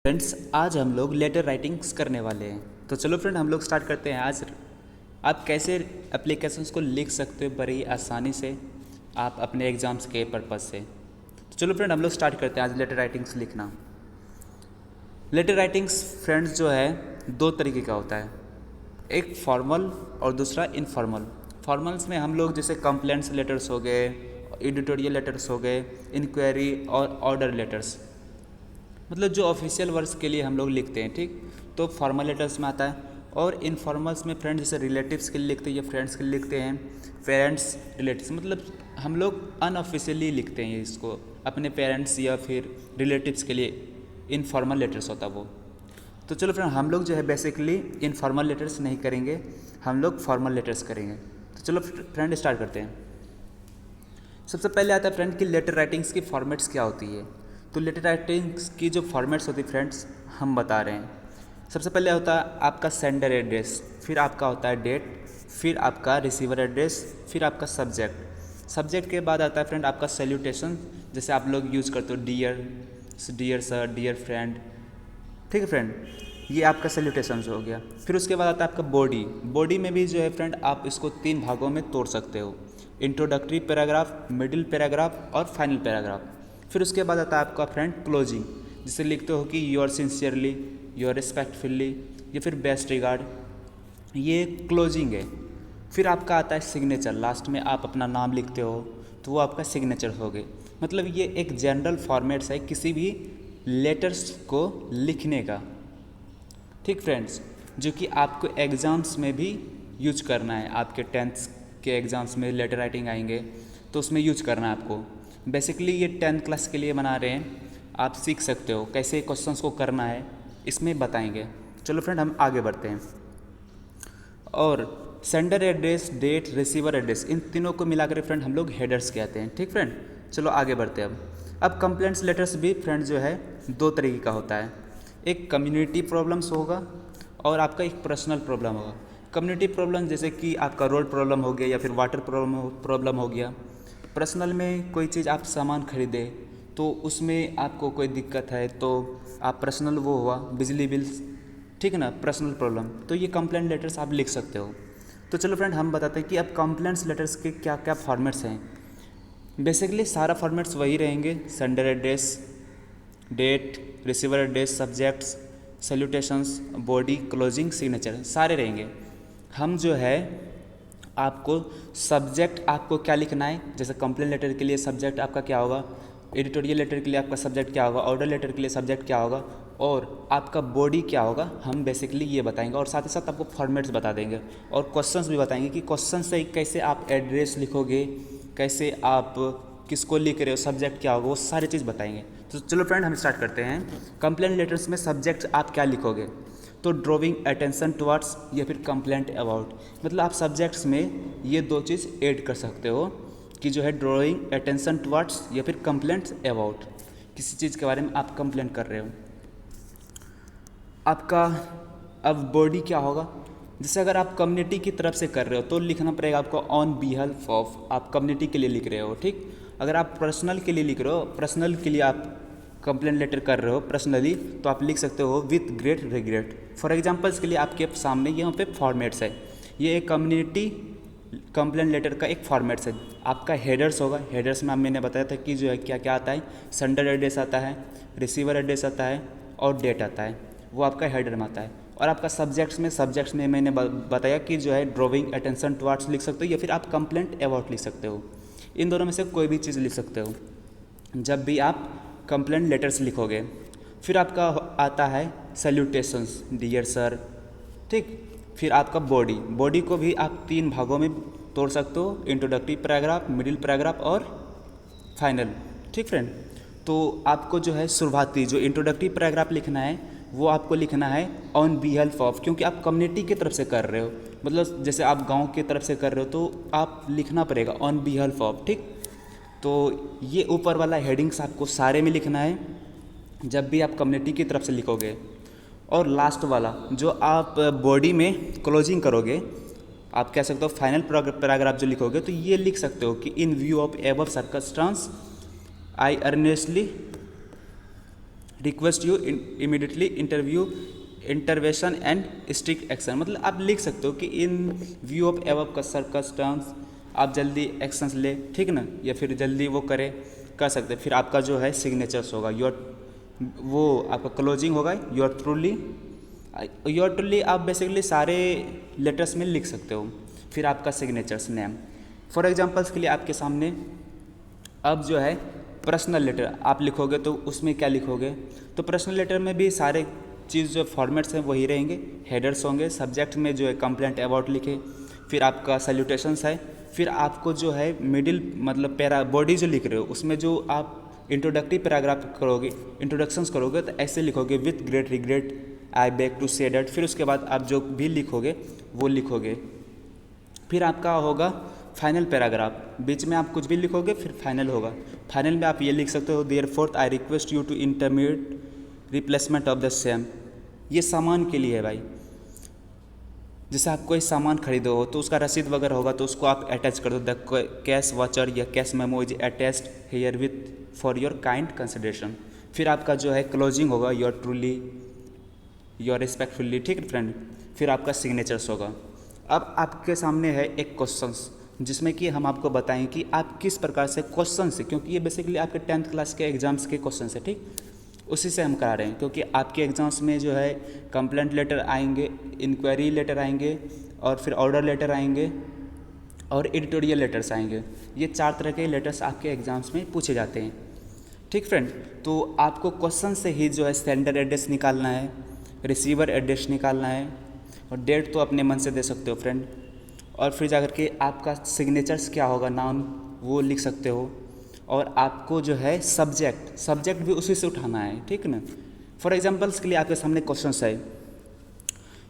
Friends, आज हम लोग लेटर राइटिंग्स करने वाले हैं। तो चलो फ्रेंड, हम लोग स्टार्ट करते हैं। आज आप कैसे एप्लीकेशंस को लिख सकते हो बड़ी आसानी से आप अपने एग्ज़ाम्स के पर्पज़ से। तो चलो फ्रेंड, हम लोग स्टार्ट करते हैं आज लेटर राइटिंग्स लिखना। लेटर राइटिंग्स फ्रेंड्स जो है दो तरीके का होता है, एक फॉर्मल और दूसरा इनफॉर्मल। फॉर्मल्स में हम लोग जैसे कंप्लेंट्स लेटर्स हो गए, एडिटोरियल लेटर्स हो गए, इंक्वायरी और ऑर्डर लेटर्स, मतलब जो ऑफिशियल वर्क्स के लिए हम लोग लिखते हैं, ठीक। तो फॉर्मल लेटर्स में आता है। और इनफॉर्मल्स में फ्रेंड्स जैसे रिलेटिव्स के लिए लिखते हैं या फ्रेंड्स के लिए लिखते हैं, पेरेंट्स रिलेटिव्स, मतलब हम लोग अनऑफिशियली लिखते हैं इसको अपने पेरेंट्स या फिर रिलेटिव्स के लिए। इनफॉर्मल लेटर्स होता वो। तो चलो फ्रेंड, हम लोग जो है बेसिकली इनफॉर्मल लेटर्स नहीं करेंगे, हम लोग फॉर्मल लेटर्स करेंगे। तो चलो फ्रेंड स्टार्ट करते हैं। सबसे पहले आता है फ्रेंड कि लेटर राइटिंग्स की फॉर्मेट्स क्या होती है। तो लेटर राइटिंग्स की जो फॉर्मेट्स होती है फ्रेंड्स, हम बता रहे हैं। सबसे पहले होता है आपका सेंडर एड्रेस, फिर आपका होता है डेट, फिर आपका रिसीवर एड्रेस, फिर आपका सब्जेक्ट। सब्जेक्ट के बाद आता है फ्रेंड आपका सैल्यूटेशन, जैसे आप लोग यूज़ करते हो dear, dear sir, dear friend, ठीक है फ्रेंड, ये आपका सैल्यूटेशन हो गया। फिर उसके बाद आता है आपका बॉडी। बॉडी में भी जो है फ्रेंड आप इसको 3 भागों में तोड़ सकते हो, इंट्रोडक्टरी पैराग्राफ, मिडिल पैराग्राफ और फाइनल पैराग्राफ। फिर उसके बाद आता है आपका फ्रेंड क्लोजिंग, जिसे लिखते हो कि योर सिंसियरली, योर रिस्पेक्टफुली या फिर बेस्ट रिगार्ड, ये क्लोजिंग है। फिर आपका आता है सिग्नेचर, लास्ट में आप अपना नाम लिखते हो तो वो आपका सिग्नेचर हो गए। मतलब ये एक जनरल फॉर्मेट्स है किसी भी लेटर्स को लिखने का, ठीक फ्रेंड्स, जो कि आपको एग्ज़ाम्स में भी यूज करना है। आपके 10th के एग्ज़ाम्स में लेटर राइटिंग आएंगे तो उसमें यूज करना है आपको। बेसिकली ये 10th क्लास के लिए बना रहे हैं, आप सीख सकते हो कैसे क्वेश्चंस को करना है, इसमें बताएंगे। चलो फ्रेंड, हम आगे बढ़ते हैं। और sender address, date, receiver address, इन तीनों को मिलाकर फ्रेंड हम लोग हेडर्स कहते हैं, ठीक फ्रेंड। चलो आगे बढ़ते हैं। अब कंप्लेंट्स लेटर्स भी फ्रेंड जो है 2 तरीके का होता है, एक कम्युनिटी प्रॉब्लम्स होगा और आपका एक पर्सनल प्रॉब्लम होगा। कम्युनिटी प्रॉब्लम जैसे कि आपका रोड प्रॉब्लम हो गया या फिर वाटर प्रॉब्लम हो गया। पर्सनल में कोई चीज़ आप सामान खरीदे तो उसमें आपको कोई दिक्कत है तो आप पर्सनल वो हुआ बिजली बिल्स, ठीक है ना, पर्सनल प्रॉब्लम, तो ये कंप्लेंट लेटर्स आप लिख सकते हो। तो चलो फ्रेंड, हम बताते हैं कि अब कंप्लेंट्स लेटर्स के क्या क्या फॉर्मेट्स हैं। बेसिकली सारा फॉर्मेट्स वही रहेंगे, sender address, date, receiver address, subjects, salutations, body, closing, signature, सारे रहेंगे। हम जो है आपको सब्जेक्ट आपको क्या लिखना है, जैसे कंप्लेंट लेटर के लिए सब्जेक्ट आपका क्या होगा, एडिटोरियल लेटर के लिए आपका सब्जेक्ट क्या होगा, ऑर्डर लेटर के लिए सब्जेक्ट क्या होगा और आपका बॉडी क्या होगा, हम बेसिकली ये बताएंगे। और साथ ही साथ आपको फॉर्मेट्स बता देंगे और क्वेश्चंस भी बताएंगे कि क्वेश्चन से कैसे आप एड्रेस लिखोगे, कैसे आप किसको लिख रहे हो, सब्जेक्ट क्या होगा, वो सारी चीज़ बताएंगे। तो चलो फ्रेंड, हम स्टार्ट करते हैं। कंप्लेंट लेटर्स में सब्जेक्ट आप क्या लिखोगे, तो ड्रॉविंग अटेंशन टुवर्ड्स या फिर कंप्लेंट अबाउट, मतलब आप सब्जेक्ट्स में ये 2 चीज़ ऐड कर सकते हो कि जो है ड्रॉइंग अटेंशन टुवर्ड्स या फिर कंप्लेंट्स अबाउट, किसी चीज़ के बारे में आप कंप्लेंट कर रहे हो। आपका अब बॉडी क्या होगा, जैसे अगर आप कम्युनिटी की तरफ से कर रहे हो तो लिखना पड़ेगा आपको ऑन बिहाफ ऑफ, आप कम्युनिटी के लिए लिख रहे हो, ठीक। अगर आप पर्सनल के लिए लिख रहे हो, पर्सनल के लिए आप कंप्लेंट लेटर कर रहे हो पर्सनली, तो आप लिख सकते हो with great regret. For examples के लिए आपके सामने यहाँ पे फॉर्मेट्स है, ये एक कम्युनिटी कंप्लेंट लेटर का एक फॉर्मेट्स है। आपका हेडर्स होगा, हेडर्स में मैंने बताया था कि जो है क्या क्या आता है, सेंडर एड्रेस आता है, रिसीवर एड्रेस आता है और डेट आता है, वो आपका हेडर में आता है। और आपका सब्जेक्ट्स में मैंने बताया कि जो है ड्रॉविंग अटेंशन टुवर्ड्स लिख सकते हो या फिर आप कंप्लेंट अबाउट लिख सकते हो। इन दोनों में से कोई भी चीज़ लिख सकते हो जब भी आप कंप्लेंट लेटर्स लिखोगे। फिर आपका आता है सैल्यूटेशंस, डियर सर, ठीक। फिर आपका बॉडी को भी आप 3 भागों में तोड़ सकते हो, इंट्रोडक्टरी पैराग्राफ, मिडिल पैराग्राफ और फाइनल, ठीक फ्रेंड। तो आपको जो है शुरुआती जो इंट्रोडक्टरी पैराग्राफ लिखना है वो आपको लिखना है ऑन बिहाफ ऑफ, क्योंकि आप कम्युनिटी की तरफ से कर रहे हो, मतलब जैसे आप गांव की तरफ से कर रहे हो तो आप लिखना पड़ेगा ऑन बिहाफ ऑफ, ठीक। तो ये ऊपर वाला हेडिंग्स आपको सारे में लिखना है जब भी आप कम्युनिटी की तरफ से लिखोगे। और लास्ट वाला जो आप बॉडी में क्लोजिंग करोगे, आप कह सकते हो फाइनल पैराग्राफ जो लिखोगे, तो ये लिख सकते हो कि इन view of above circumstance I earnestly request you immediately intervention and strict action, मतलब आप लिख सकते हो कि इन व्यू ऑफ एबव का सर्कमस्टेंस आप जल्दी एक्शंस ले, ठीक ना, या फिर जल्दी वो करे कर सकते। फिर आपका जो है सिग्नेचर्स होगा, वो आपका क्लोजिंग होगा योर ट्रूली आप बेसिकली सारे लेटर्स में लिख सकते हो। फिर आपका सिग्नेचर्स नेम, फॉर एग्जांपल्स के लिए आपके सामने अब जो है पर्सनल लेटर आप लिखोगे तो उसमें क्या लिखोगे, तो पर्सनल लेटर में भी सारे चीज़ जो फॉर्मेट्स हैं वही रहेंगे, हेडर्स होंगे, सब्जेक्ट में जो है कंप्लेंट अबाउट लिखे, फिर आपका सैल्यूटेशंस है, फिर आपको जो है मिडिल मतलब पैरा बॉडी जो लिख रहे हो उसमें जो आप इंट्रोडक्टरी पैराग्राफ करोगे, इंट्रोडक्शंस करोगे तो ऐसे लिखोगे with great regret I beg to say that, फिर उसके बाद आप जो भी लिखोगे वो लिखोगे। फिर आपका होगा फाइनल पैराग्राफ, बीच में आप कुछ भी लिखोगे फिर फाइनल होगा। फाइनल में आप ये लिख सकते हो therefore I request you to intermediate replacement of the same, ये सामान के लिए है भाई। जैसे आप कोई सामान खरीदो हो तो उसका रसीद वगैरह होगा तो उसको आप अटैच कर दो, द कैश वाचर या cash memo is attached here with for your kind consideration. फिर आपका जो है क्लोजिंग होगा योर ट्रूली योर रिस्पेक्टफुली, ठीक है फ्रेंड। फिर आपका सिग्नेचर्स होगा। अब आपके सामने है एक क्वेश्चंस जिसमें कि हम आपको बताएं कि आप किस प्रकार से क्वेश्चन से, क्योंकि ये बेसिकली आपके 10th क्लास के एग्जाम्स के क्वेश्चन है, ठीक, उसी से हम करा रहे हैं। क्योंकि आपके एग्जाम्स में जो है कंप्लेंट लेटर आएंगे, इंक्वायरी लेटर आएंगे और फिर ऑर्डर लेटर आएंगे और एडिटोरियल लेटर्स आएंगे। ये 4 तरह के लेटर्स आपके एग्जाम्स में पूछे जाते हैं, ठीक फ्रेंड। तो आपको क्वेश्चन से ही जो है सेंडर एड्रेस निकालना है, रिसीवर एड्रेस निकालना है और डेट तो अपने मन से दे सकते हो फ्रेंड। और फिर जाकर के आपका सिग्नेचर्स क्या होगा, नाम वो लिख सकते हो। और आपको जो है सब्जेक्ट भी उसी से उठाना है, ठीक ना। फॉर एग्जांपल्स के लिए आपके सामने क्वेश्चन है,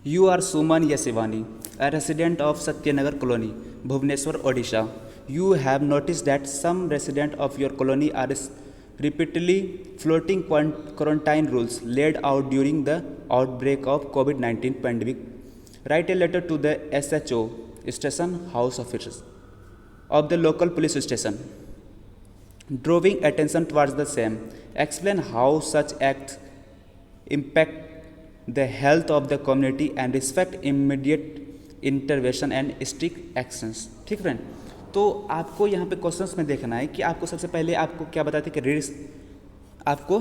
यू आर सुमन या Shivani a resident of Satyanagar colony Bhubaneswar Odisha, you have notice that some resident of your colony are repeatedly floating quarantine rules laid out during the outbreak of COVID-19 pandemic. Write a letter to the SHO station house officers of the local police station, drawing attention towards the same. Explain how such acts impact the health of the community and respect immediate intervention and strict actions, ठीक friend. तो आपको यहाँ पे questions में देखना है कि आपको सबसे पहले आपको क्या बताते हैं कि आपको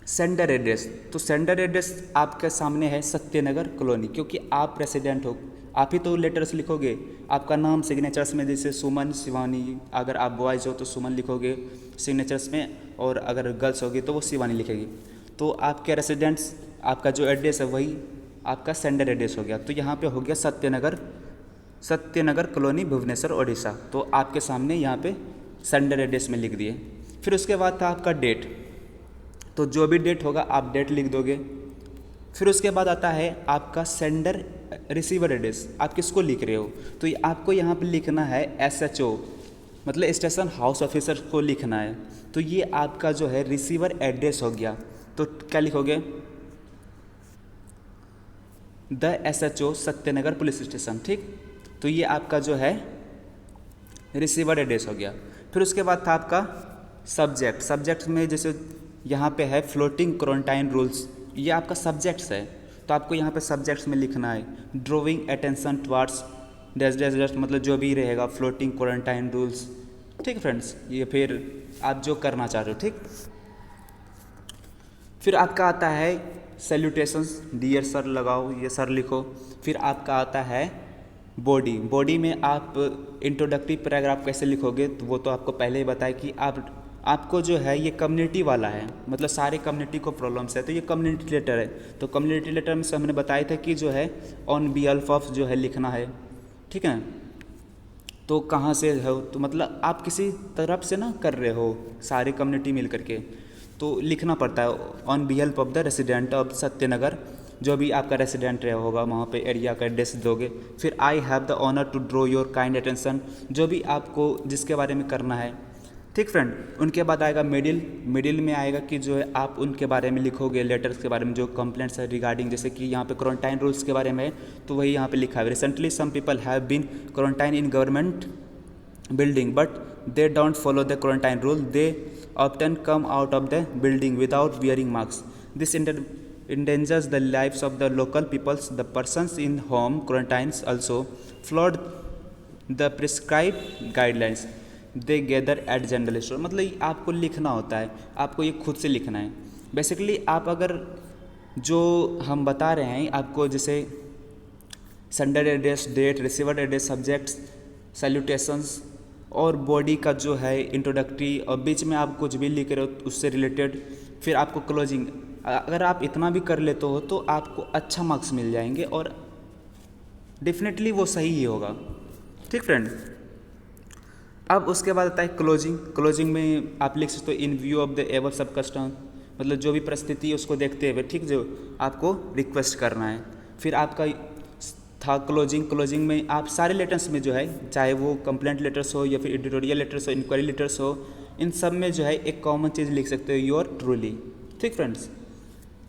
सेंडर एड्रेस, तो सेंडर एड्रेस आपके सामने है सत्यनगर कॉलोनी, क्योंकि आप रेसिडेंट हो, आप ही तो लेटर्स लिखोगे। आपका नाम सिग्नेचर्स में जैसे सुमन शिवानी, अगर आप बॉयज़ हो तो सुमन लिखोगे सिग्नेचर्स में, और अगर गर्ल्स होगी तो वो शिवानी लिखेगी। तो आपके रेसिडेंट्स आपका जो एड्रेस है वही आपका सेंडर एड्रेस हो गया। तो यहाँ पे हो गया सत्यनगर कॉलोनी भुवनेश्वर ओडिशा। तो आपके सामने यहाँ पे सेंडर एड्रेस में लिख दिए। फिर उसके बाद था आपका डेट, तो जो भी डेट होगा आप डेट लिख दोगे। फिर उसके बाद आता है आपका सेंडर रिसीवर एड्रेस, आप किसको लिख रहे हो, तो ये आपको यहाँ पे लिखना है SHO मतलब स्टेशन हाउस ऑफिसर को लिखना है। तो ये आपका जो है रिसीवर एड्रेस हो गया। तो क्या लिखोगे, the SHO Satya Nagar police station, ठीक। तो ये आपका जो है रिसीवर एड्रेस हो गया। फिर उसके बाद था आपका सब्जेक्ट में जैसे यहाँ पे है फ्लोटिंग क्वारंटाइन रूल्स, ये आपका सब्जेक्ट्स है। तो आपको यहाँ पे सब्जेक्ट्स में लिखना है ड्रॉइंग अटेंशन टुवर्ड्स डैश मतलब जो भी रहेगा फ्लोटिंग क्वारंटाइन रूल्स, ठीक फ्रेंड्स। ये फिर आप जो करना चाह रहे हो, ठीक। फिर आपका आता है सैल्यूटेशंस, डियर सर लगाओ, ये सर लिखो। फिर आपका आता है बॉडी में आप इंट्रोडक्टरी पैराग्राफ कैसे लिखोगे, तो वो तो आपको पहले ही बताया कि आपको जो है ये कम्युनिटी वाला है, मतलब सारे कम्युनिटी को प्रॉब्लम्स है, तो ये कम्युनिटी लेटर है। तो कम्युनिटी लेटर में से हमने बताया था कि जो है ऑन बिहाफ ऑफ जो है लिखना है, ठीक है। तो कहाँ से हो, तो मतलब आप किसी तरफ से ना कर रहे हो, सारे कम्युनिटी मिल करके तो लिखना पड़ता है on behalf of the resident of Satya Nagar, जो भी आपका रेसिडेंट रहा होगा वहाँ पे एरिया का एड्रेस दोगे। फिर I have the honour to draw your kind attention, जो भी आपको जिसके बारे में करना है, ठीक फ्रेंड। उनके बाद आएगा मिडिल में आएगा कि जो है आप उनके बारे में लिखोगे, लेटर्स के बारे में जो कंप्लेंट्स है रिगार्डिंग, जैसे कि यहाँ पे क्वारंटाइन रूल्स के बारे में है तो वही यहाँ पे लिखा है। Recently some people have been quarantine in government building but they don't follow the quarantine rule, they often come out of the building without wearing masks. This endangers the lives of the local peoples. The persons in home quarantines also followed the prescribed guidelines. They gather at general store. मतलब आपको लिखना होता है, आपको ये खुद से लिखना है। बेसिकली आप अगर जो हम बता रहे हैं आपको, जैसे sender address, date, receiver address, subjects, salutations और बॉडी का जो है इंट्रोडक्टरी, और बीच में आप कुछ भी लिख रहे हो उससे रिलेटेड, फिर आपको क्लोजिंग, अगर आप इतना भी कर लेते हो तो आपको अच्छा मार्क्स मिल जाएंगे और डेफिनेटली वो सही ही होगा। ठीक फ्रेंड, अब उसके बाद आता है क्लोजिंग। क्लोजिंग में आप लिख सकते हो इन व्यू ऑफ द एवर सब कस्टम, मतलब जो भी परिस्थिति है उसको देखते हुए, ठीक, जो आपको रिक्वेस्ट करना है। फिर आपका था क्लोजिंग। क्लोजिंग में आप सारे लेटर्स में जो है, चाहे वो कंप्लेंट लेटर्स हो या फिर एडिटोरियल लेटर्स हो, इंक्वायरी लेटर्स हो, इन सब में जो है एक कॉमन चीज़ लिख सकते हो, योर ट्रूली। ठीक फ्रेंड्स,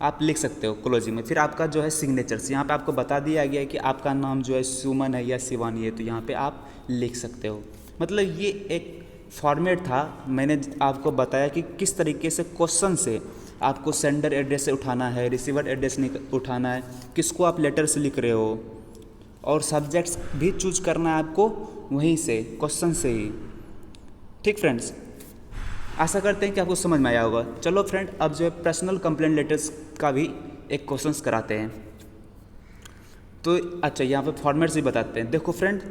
आप लिख सकते हो क्लोजिंग में। फिर आपका जो है सिग्नेचर्स, यहाँ पे आपको बता दिया गया है कि आपका नाम जो है सुमन है या शिवानी है, तो यहाँ पे आप लिख सकते हो। मतलब ये एक फॉर्मेट था, मैंने आपको बताया कि किस तरीके से क्वेश्चन से आपको सेंडर एड्रेस से उठाना है, रिसीवर एड्रेस उठाना है, किसको आप लेटर से लिख रहे हो, और सब्जेक्ट्स भी चूज करना है आपको वहीं से, क्वेश्चन से ही। ठीक फ्रेंड्स, आशा करते हैं कि आपको समझ में आया होगा। चलो फ्रेंड, अब जो है पर्सनल कंप्लेंट लेटर्स का भी एक क्वेश्चंस कराते हैं। तो अच्छा, यहाँ पे फॉर्मेट्स भी बताते हैं। देखो फ्रेंड,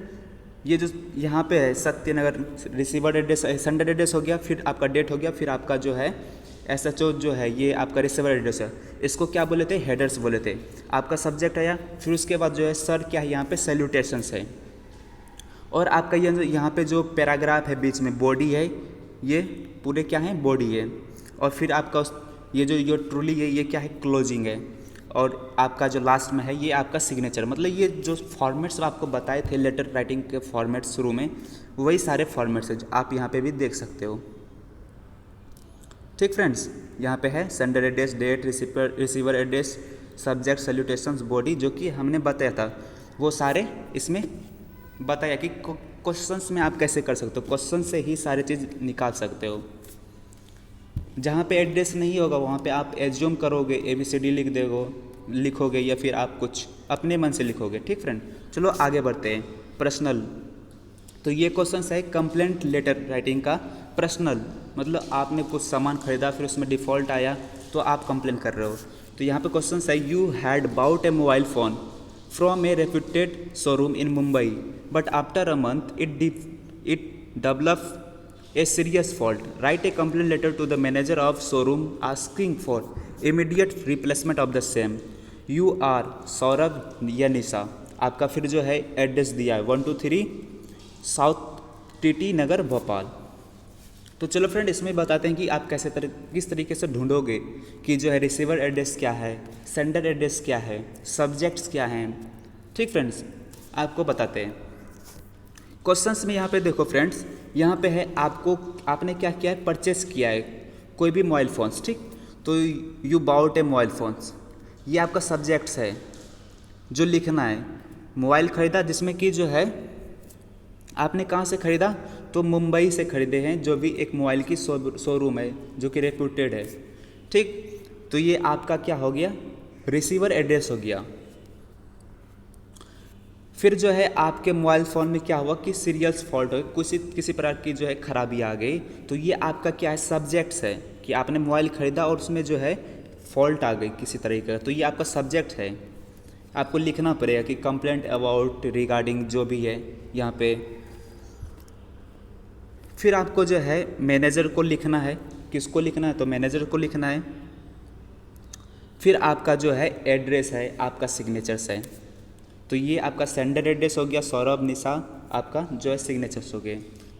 ये जो यहाँ पे है Satya Nagar, receiver address, sender address हो गया, फिर आपका डेट हो गया, फिर आपका जो है SHO जो है ये आपका रिसीवर एड्रेस है। इसको क्या बोले थे? हेडर्स बोले थे। आपका सब्जेक्ट आया, फिर उसके बाद जो है सर क्या है, यहाँ पे सैल्यूटेशंस है, और आपका ये यहाँ पे जो पैराग्राफ है बीच में, बॉडी है, ये पूरे क्या है, बॉडी है, और फिर आपका ये जो ट्रूली है ये क्या है, क्लोजिंग है, और आपका जो लास्ट में है ये आपका सिग्नेचर। मतलब ये जो फॉर्मेट्स आपको बताए थे लेटर राइटिंग के फॉर्मेट्स शुरू में, वही सारे फॉर्मेट्स हैं, आप यहाँ पे भी देख सकते हो। ठीक फ्रेंड्स, यहाँ पे है sender address, date, receiver address, subject, salutations, body, जो कि हमने बताया था, वो सारे इसमें बताया कि क्वेश्चंस में आप कैसे कर सकते हो, क्वेश्चन से ही सारी चीज़ निकाल सकते हो। जहाँ पे एड्रेस नहीं होगा वहाँ पे आप एज्यूम करोगे, ABCD लिखोगे या फिर आप कुछ अपने मन से लिखोगे। ठीक फ्रेंड, चलो आगे बढ़ते हैं। पर्सनल, तो ये क्वेश्चन है कंप्लेंट लेटर राइटिंग का। पर्सनल मतलब आपने कुछ सामान खरीदा, फिर उसमें डिफ़ॉल्ट आया तो आप कंप्लेन कर रहे हो। तो यहाँ पे क्वेश्चन है, you had bought a mobile phone from a reputed showroom in Mumbai, but after a month it develop a serious fault. Write a complaint letter to the manager of showroom asking for immediate replacement of the same. You are Saurabh या निशा। आपका फिर जो है address दिया है 123 south TT Nagar Bhopal. तो चलो friend, इसमें बताते हैं कि आप किस तरीके से ढूंढोगे कि जो है रिसीवर एड्रेस क्या है, सेंडर एड्रेस क्या है, सब्जेक्ट्स क्या हैं। ठीक फ्रेंड्स, आपको बताते हैं। क्वेश्चंस में यहाँ पे देखो फ्रेंड्स, यहाँ पे है आपने क्या किया है, परचेस किया है कोई भी मोबाइल फ़ोन्स। ठीक, तो you bought a mobile phones, ये आपका सब्जेक्ट्स है जो लिखना है। मोबाइल ख़रीदा जिसमें कि जो है आपने कहाँ से ख़रीदा, तो मुंबई से ख़रीदे हैं, जो भी एक मोबाइल की शोरूम है जो कि रेप्यूटेड है। ठीक, तो ये आपका क्या हो गया, रिसीवर एड्रेस हो गया। फिर जो है आपके मोबाइल फ़ोन में क्या हुआ कि सीरियल्स फॉल्ट हो, किसी प्रकार की जो है खराबी आ गई, तो ये आपका क्या है, सब्जेक्ट्स है कि आपने मोबाइल ख़रीदा और उसमें जो है फॉल्ट आ गई किसी तरीके का, तो ये आपका सब्जेक्ट है। आपको लिखना पड़ेगा कि कंप्लेंट अबाउट रिगार्डिंग जो भी है यहाँ पे। फिर आपको जो है मैनेजर को लिखना है, किसको लिखना है, तो मैनेजर को लिखना है। फिर आपका जो है एड्रेस है, आपका सिग्नेचर्स है, तो ये आपका सेंडर एड्रेस हो गया सौरभ, निशा, आपका जो है सिग्नेचर्स हो गए।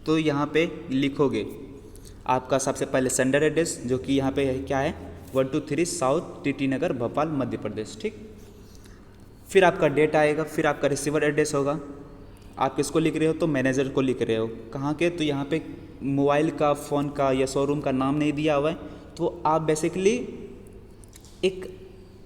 तो यहाँ पे लिखोगे आपका सबसे पहले सेंडर एड्रेस, जो कि यहाँ पे है क्या है, 123 साउथ TT नगर भोपाल मध्य प्रदेश। ठीक, फिर आपका डेट आएगा, फिर आपका रिसीवर एड्रेस होगा, आप किसको लिख रहे हो, तो मैनेजर को लिख रहे हो। कहाँ के, तो यहाँ पे मोबाइल का, फ़ोन का या शोरूम का नाम नहीं दिया हुआ है, तो आप बेसिकली एक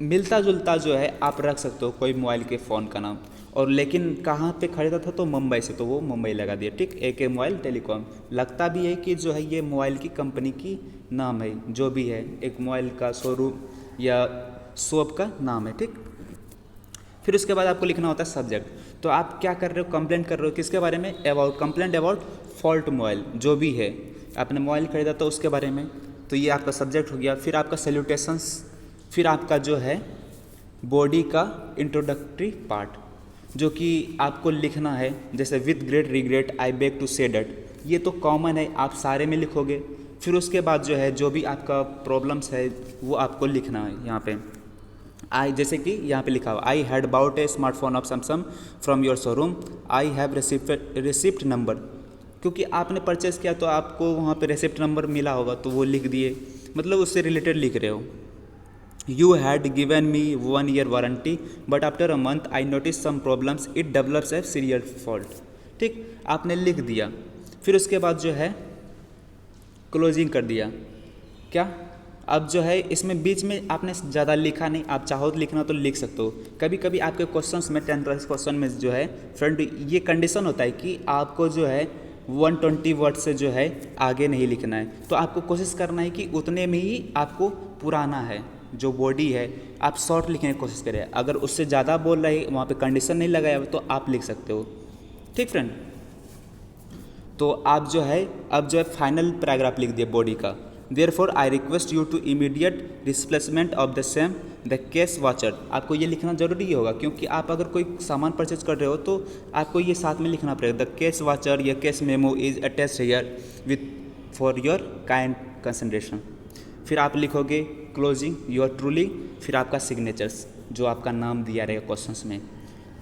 मिलता जुलता जो है आप रख सकते हो कोई मोबाइल के फ़ोन का नाम। और लेकिन कहाँ पे खरीदा था, तो मुंबई से, तो वो मुंबई लगा दिया। ठीक, AK मोबाइल टेलीकॉम। लगता भी है कि जो है ये मोबाइल की कंपनी की नाम है, जो भी है एक मोबाइल का शोरूम या शॉप का नाम है। ठीक, फिर उसके बाद आपको लिखना होता है सब्जेक्ट। तो आप क्या कर रहे हो, कंप्लेंट कर रहे हो किसके बारे में, about, complaint about fault mobile, जो भी है आपने मोबाइल खरीदा तो उसके बारे में, तो ये आपका सब्जेक्ट हो गया। फिर आपका सैल्यूटेशंस, फिर आपका जो है बॉडी का इंट्रोडक्टरी पार्ट, जो कि आपको लिखना है, जैसे with great regret I beg to say that, ये तो कॉमन है, आप सारे में लिखोगे। फिर उसके बाद जो है जो भी आपका प्रॉब्लम्स है वो आपको लिखना है यहाँ पे। आई, जैसे कि यहाँ पे लिखा हुआ, I had bought a smartphone of Samsung from your showroom, I have receipt number, क्योंकि आपने परचेज़ किया तो आपको वहाँ पे रिसिप्ट नंबर मिला होगा, तो वो लिख दिए, मतलब उससे रिलेटेड लिख रहे हो। You had given me 1 year warranty but after a month I notice some problems, it develops a serious fault. ठीक, आपने लिख दिया। फिर उसके बाद जो है क्लोजिंग कर दिया। क्या, अब जो है इसमें बीच में आपने ज़्यादा लिखा नहीं, आप चाहो तो लिखना तो लिख सकते हो। कभी कभी आपके क्वेश्चंस में 10 क्लास क्वेश्चन में जो है फ्रंट ये कंडीशन होता है कि आपको जो है 120 वर्ड से जो है आगे नहीं लिखना है, तो आपको कोशिश करना है कि उतने में ही आपको पुराना है जो बॉडी है आप शॉर्ट लिखने की कोशिश करें। अगर उससे ज़्यादा बोल रहे वहाँ पे कंडीशन नहीं लगाया हुआ तो आप लिख सकते हो। ठीक फ्रेंड, तो आप जो है अब जो है फाइनल पैराग्राफ लिख दिया बॉडी का। Therefore I request you to immediate displacement of the same the case watcher। आपको ये लिखना जरूरी होगा, क्योंकि आप अगर कोई सामान परचेज कर रहे हो तो आपको ये साथ में लिखना पड़ेगा। द केस वाचर या case memo is attached here with for your kind consideration. फिर आप लिखोगे क्लोजिंग योर ट्रूली, फिर आपका सिग्नेचर्स जो आपका नाम दिया रहेगा क्वेश्चंस में।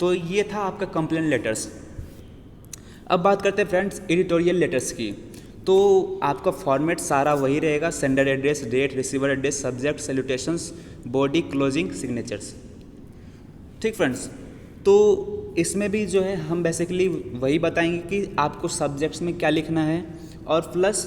तो ये था आपका कंप्लेंट लेटर्स। अब बात करते हैं फ्रेंड्स एडिटोरियल लेटर्स की। तो आपका फॉर्मेट सारा वही रहेगा, sender address, date, receiver address, subject, salutations, body, closing, signatures. ठीक फ्रेंड्स, तो इसमें भी जो है हम बेसिकली वही बताएंगे कि आपको सब्जेक्ट्स में क्या लिखना है, और प्लस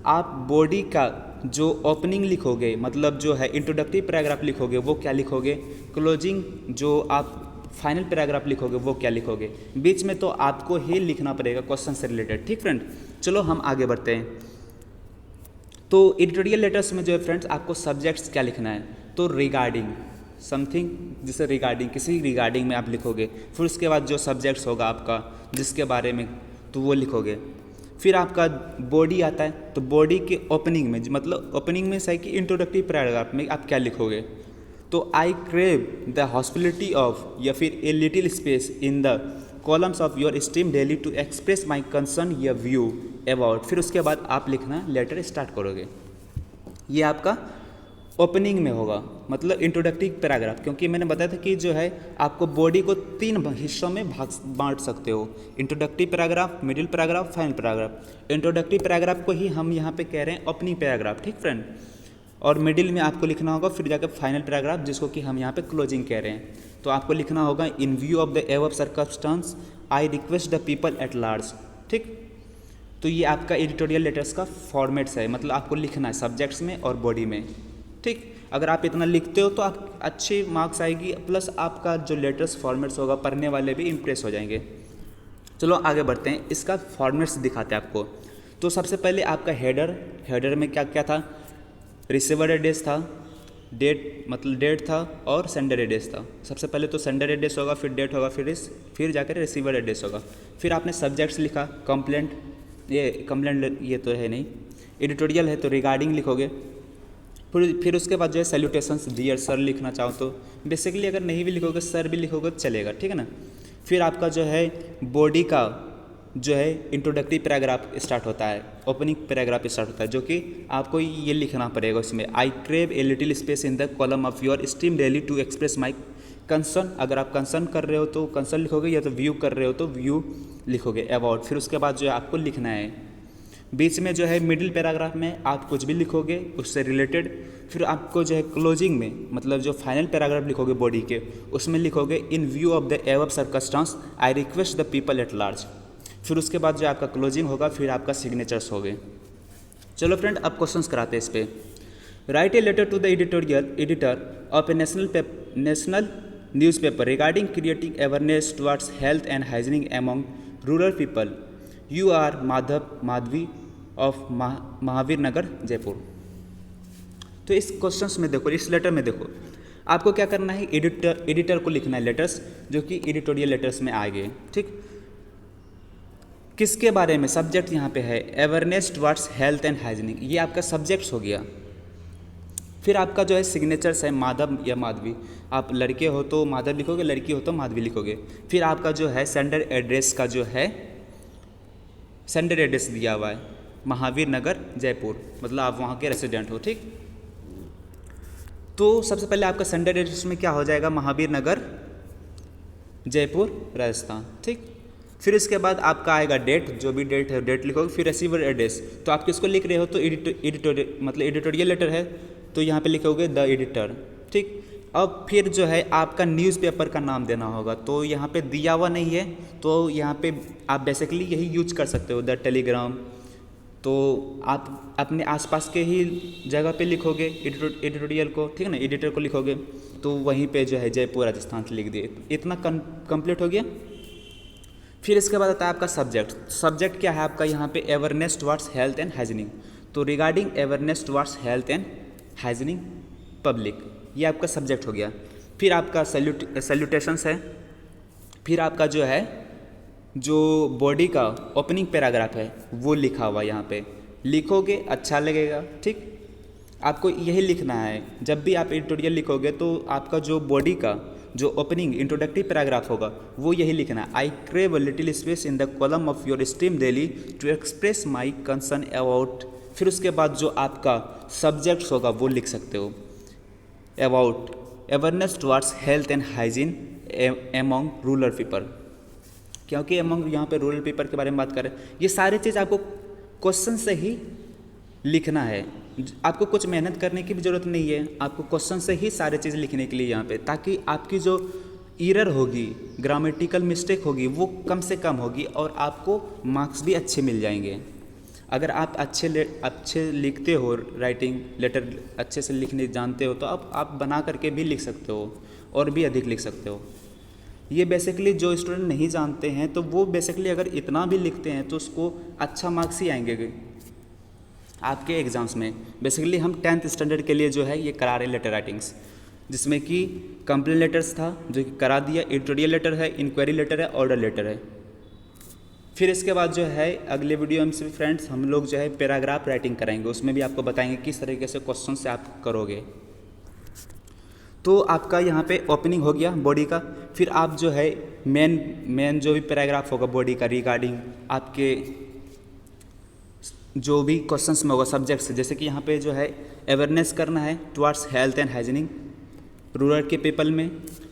आप बॉडी का जो ओपनिंग लिखोगे, मतलब जो है इंट्रोडक्टरी पैराग्राफ लिखोगे वो क्या लिखोगे, क्लोजिंग जो आप फाइनल पैराग्राफ लिखोगे वो क्या लिखोगे। बीच में तो आपको ही लिखना पड़ेगा क्वेश्चन से रिलेटेड। ठीक फ्रेंड, चलो हम आगे बढ़ते हैं। तो एडिटोरियल लेटर्स में जो है फ्रेंड्स आपको सब्जेक्ट्स क्या लिखना है, तो रिगार्डिंग समथिंग, जैसे रिगार्डिंग किसी रिगार्डिंग में आप लिखोगे। फिर उसके बाद जो सब्जेक्ट्स होगा आपका जिसके बारे में, तो वो लिखोगे। फिर आपका बॉडी आता है, तो बॉडी के ओपनिंग में, मतलब ओपनिंग में सही कि इंट्रोडक्टरी पैराग्राफ में आप क्या लिखोगे, तो I crave the hospitality of, या फिर a little space in the columns of your steam daily to express my concern या व्यू अबाउट। फिर उसके बाद आप लिखना लेटर स्टार्ट करोगे। ये आपका ओपनिंग में होगा, मतलब इंट्रोडक्टरी पैराग्राफ, क्योंकि मैंने बताया था कि जो है आपको बॉडी को 3 हिस्सों में बांट सकते हो, introductory paragraph, middle paragraph, final paragraph. Introductory paragraph को ही हम यहाँ पे कह रहे हैं ओपनिंग पैराग्राफ। ठीक फ्रेंड, और मिडिल में आपको लिखना होगा, फिर जाकर फाइनल पैराग्राफ जिसको कि हम यहाँ पे क्लोजिंग कह रहे हैं। तो आपको लिखना होगा इन view of the above circumstance I request the people at large. ठीक, तो ये आपका एडिटोरियल लेटर्स का फॉर्मेट्स है, मतलब आपको लिखना है सब्जेक्ट्स में और बॉडी में। ठीक, अगर आप इतना लिखते हो तो आप अच्छी मार्क्स आएगी, प्लस आपका जो लेटर्स फॉर्मेट्स होगा पढ़ने वाले भी इम्प्रेस हो जाएंगे। चलो आगे बढ़ते हैं, इसका फॉर्मेट्स दिखाते हैं आपको। तो सबसे पहले आपका हेडर में क्या क्या था, रिसीवर एड्रेस था, डेट मतलब डेट था, और सेंडर एड्रेस था। सबसे पहले तो सेंडर एड्रेस होगा, फिर डेट होगा, फिर जाकर रिसीवर एड्रेस होगा। फिर आपने सब्जेक्ट्स लिखा, कंप्लेंट ये तो है नहीं, एडिटोरियल है तो रिगार्डिंग लिखोगे। फिर उसके बाद जो है सैल्यूटेशंस डियर सर लिखना चाहो तो, बेसिकली अगर नहीं भी लिखोगे सर भी लिखोगे तो चलेगा। ठीक है ना। फिर आपका जो है बॉडी का जो है इंट्रोडक्टरी पैराग्राफ स्टार्ट होता है, ओपनिंग पैराग्राफ स्टार्ट होता है, जो कि आपको ये लिखना पड़ेगा उसमें, I crave a little space in the column of your steam daily to express my concern. अगर आप कंसर्न कर रहे हो तो कंसर्न लिखोगे, या तो व्यू कर रहे हो तो व्यू लिखोगे, अबाउट। फिर उसके बाद जो है आपको लिखना है। बीच में जो है मिडिल पैराग्राफ में आप कुछ भी लिखोगे उससे रिलेटेड। फिर आपको जो है क्लोजिंग में, मतलब जो फाइनल पैराग्राफ लिखोगे बॉडी के, उसमें लिखोगे इन view of the above circumstance I request the people at large. फिर उसके बाद जो आपका क्लोजिंग होगा, फिर आपका सिग्नेचर्स हो गए। चलो फ्रेंड, अब क्वेश्चंस कराते हैं इस पे। Write a letter to the editor of a national newspaper regarding creating awareness towards health and hygienic among rural people. You are Madhavi of Mahavir Nagar Jaipur. तो इस क्वेश्चंस में देखो, इस लेटर में देखो, आपको क्या करना है, एडिटर को लिखना है लेटर्स जो कि एडिटोरियल लेटर्स में आएंगे। ठीक, किसके बारे में, सब्जेक्ट यहाँ पे है awareness towards health and hygienic, ये आपका सब्जेक्ट्स हो गया। फिर आपका जो है सिग्नेचर्स है माधव या माधवी, आप लड़के हो तो माधव लिखोगे, लड़की हो तो माधवी लिखोगे। फिर आपका जो है सेंडर एड्रेस का जो है सेंडर एड्रेस दिया हुआ है महावीर नगर जयपुर, मतलब आप वहाँ के रेसिडेंट हो। ठीक, तो सबसे पहले आपका सेंडर एड्रेस में क्या हो जाएगा, महावीर नगर जयपुर राजस्थान। ठीक, फिर इसके बाद आपका आएगा डेट, जो भी डेट है डेट लिखोगे। फिर रिसीवर एड्रेस, तो आप किसको लिख रहे हो, तो एडिटोरियल मतलब एडिटोरियल लेटर है तो यहाँ पे लिखोगे द एडिटर। ठीक, अब फिर जो है आपका न्यूज़पेपर का नाम देना होगा, तो यहाँ पे दिया हुआ नहीं है, तो यहाँ पे आप बेसिकली यही यूज कर सकते हो द टेलीग्राम। तो आप अपने आसपास के ही जगह पे लिखोगे एडिटोरियल को, ठीक है ना, एडिटर को लिखोगे, तो वहीं पे जो है जयपुर राजस्थान से लिख दिए। इतना कंप्लीट हो गया। फिर इसके बाद आता है आपका सब्जेक्ट क्या है आपका यहाँ पे awareness towards health and hygienic, तो regarding awareness towards health and hygienic public, ये आपका सब्जेक्ट हो गया। फिर आपका सैल्यूटेशंस है। फिर आपका जो है जो बॉडी का ओपनिंग पैराग्राफ है वो लिखा हुआ यहाँ पे लिखोगे, अच्छा लगेगा। ठीक, आपको यही लिखना है, जब भी आप एडिटोरियल लिखोगे तो आपका जो बॉडी का जो ओपनिंग इंट्रोडक्टरी पैराग्राफ होगा वो यही लिखना है। I crave a little space in the column of your stream daily to express my concern about. फिर उसके बाद जो आपका सब्जेक्ट्स होगा वो लिख सकते हो, about awareness towards health and hygiene among rural people, क्योंकि एमंग यहाँ पे रूरल पीपल के बारे में बात करें। ये सारी चीज़ आपको क्वेश्चन से ही लिखना है, आपको कुछ मेहनत करने की भी ज़रूरत नहीं है, आपको क्वेश्चन से ही सारी चीज़ लिखने के लिए यहाँ पे, ताकि आपकी जो एरर होगी, ग्रामेटिकल मिस्टेक होगी वो कम से कम होगी और आपको मार्क्स भी अच्छे मिल जाएंगे। अगर आप अच्छे लिखते हो, राइटिंग लेटर अच्छे से लिखने जानते हो, तो आप बना करके भी लिख सकते हो और भी अधिक लिख सकते हो। ये बेसिकली जो स्टूडेंट नहीं जानते हैं तो वो बेसिकली अगर इतना भी लिखते हैं तो उसको अच्छा मार्क्स ही आएंगे आपके एग्ज़ाम्स में। बेसिकली हम 10th स्टैंडर्ड के लिए जो है ये करा रहे लेटर राइटिंग्स, जिसमें कि कंप्लेन लेटर्स था जो कि करा दिया, एडिटोरियल लेटर है, इंक्वायरी लेटर है, ऑर्डर लेटर है। फिर इसके बाद जो है अगले वीडियो में फ्रेंड्स हम लोग जो है पैराग्राफ राइटिंग कराएंगे, उसमें भी आपको बताएंगे किस तरीके से क्वेश्चन से आप करोगे। तो आपका यहाँ पे ओपनिंग हो गया बॉडी का। फिर आप जो है मेन जो भी पैराग्राफ होगा बॉडी का रिगार्डिंग आपके जो भी क्वेश्चंस में होगा सब्जेक्ट से, जैसे कि यहाँ पे जो है अवेयरनेस करना है towards health and hygienic rural के पीपल में,